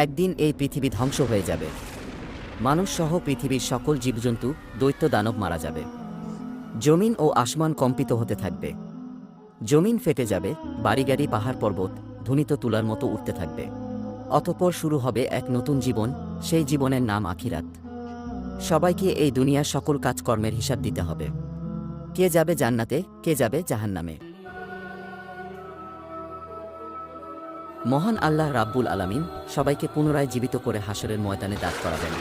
একদিন এই পৃথিবী ধ্বংস হয়ে যাবে। মানুষ সহ পৃথিবীর সকল জীবজন্তু, দৈত্য দানব মারা যাবে। জমিন ও আসমান কম্পিত হতে থাকবে। জমিন ফেটে যাবে, বাড়িগাড়ি পাহাড় পর্বত ধ্বনিত তুলার মতো উঠতে থাকবে। অতঃপর শুরু হবে এক নতুন জীবন, সেই জীবনের নাম আখিরাত। সবাইকে এই দুনিয়ার সকল কাজকর্মের হিসাব দিতে হবে। কে যাবে জান্নাতে, কে যাবে জাহান্নামে। মহান আল্লাহ রাব্বুল আলামিন সবাইকে পুনরায় জীবিত করে হাসরের ময়দানে দাঁড় করাবেন।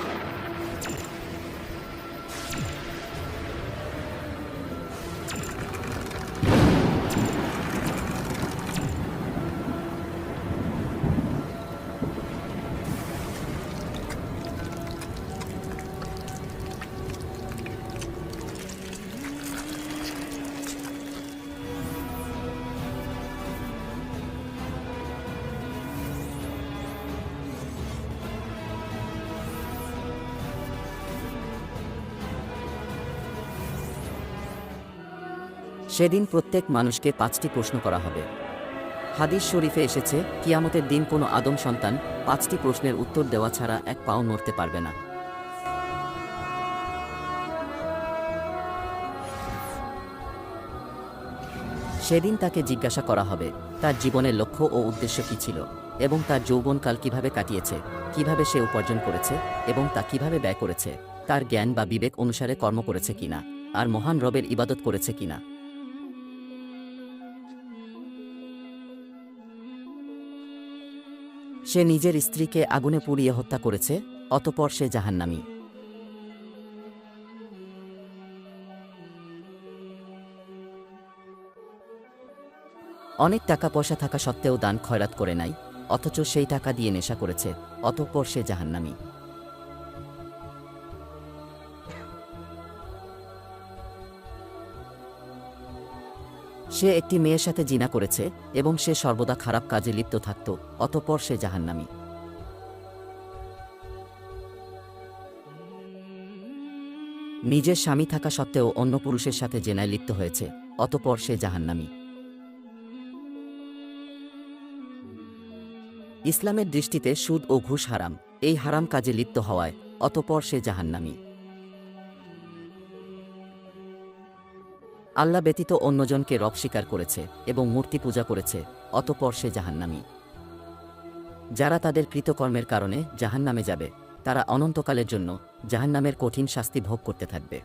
সেদিন প্রত্যেক মানুষকে 5টি প্রশ্ন করা হবে। হাদিস শরীফে এসেছে, কিয়ামতের দিন কোনো আদম সন্তান 5টি প্রশ্নের উত্তর দেওয়া ছাড়া এক পাও নড়তে পারবে না। সেদিন তাকে জিজ্ঞাসা করা হবে তার জীবনের লক্ষ্য ও উদ্দেশ্য কী ছিল, এবং তার যৌবনকাল কিভাবে কাটিয়েছে, কিভাবে সে উপার্জন করেছে এবং তা কিভাবে ব্যয় করেছে, তার জ্ঞান বা বিবেক অনুসারে কর্ম করেছে কিনা, আর মহান রবের ইবাদত করেছে কিনা। সে নিজের স্ত্রীকে আগুনে পুড়িয়ে হত্যা করেছে, অতঃপর সে জাহান্নামী। অনেক টাকা পয়সা থাকা সত্ত্বেও দান খয়রাত করে নাই, অথচ সেই টাকা দিয়ে নেশা করেছে, অতঃপর সে জাহান্নামী। সে একটি মেয়ের সাথে জিনা করেছে এবং সে সর্বদা খারাপ কাজে লিপ্ত থাকত, অতঃপর সে জাহান্নামী। নিজের স্বামী থাকা সত্ত্বেও অন্য পুরুষের সাথে জেনায় লিপ্ত হয়েছে, অতঃপর সে জাহান্নামী। ইসলামের দৃষ্টিতে সুদ ও ঘুষ হারাম, এই হারাম কাজে লিপ্ত হওয়ায় অতঃপর সে জাহান্নামী। আল্লাহ ব্যতীত অন্যজনকে রব স্বীকার করেছে এবং মূর্তি পূজা করেছে, অতঃপর সে জাহান্নামী। যারা তাদের কৃতকর্মের কারণে জাহান্নামে যাবে, তারা অনন্তকালের জন্য জাহান্নামের কঠিন শাস্তি ভোগ করতে থাকবে।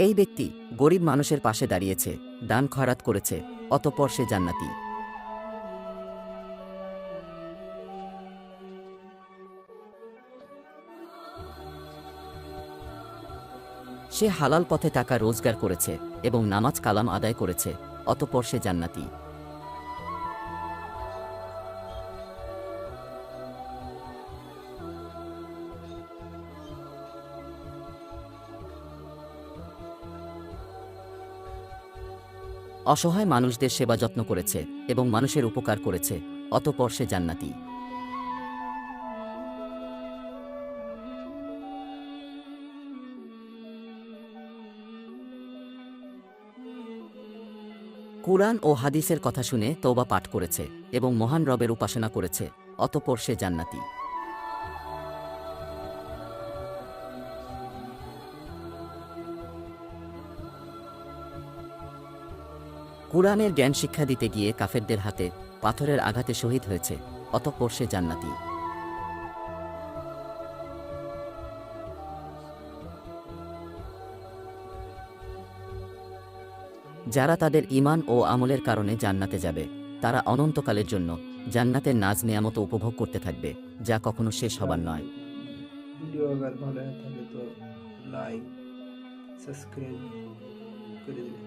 এই ব্যক্তি গরিব মানুষের পাশে দাঁড়িয়েছে, দান খয়রাত করেছে, অতঃপর সে জান্নাতি। সে হালাল পথে টাকা রোজগার করেছে এবং নামাজ কালাম আদায় করেছে, অতঃপর সে জান্নাতি। অসহায় মানুষদের সেবা যত্ন করেছে এবং মানুষের উপকার করেছে, অতঃপর সে জান্নাতি। কুরআন ও হাদিসের কথা শুনে তওবা পাঠ করেছে এবং মহান রবের উপাসনা করেছে, অতঃপর সে জান্নাতি। কুরআনের জ্ঞান শিক্ষা দিতে গিয়ে কাফেরদের হাতে পাথরের আঘাতে শহীদ হয়েছে, অতঃপর সে জান্নাতি। যারা তাদের ঈমান ও আমলের কারণে জান্নাতে যাবে, তারা অনন্তকালের জন্য জান্নাতের নাজ নেয়ামত উপভোগ করতে থাকবে, যা কখনো শেষ হবার নয়। ভিডিও अगर ভালো লাগে তো লাইক, সাবস্ক্রাইব করে দেবে।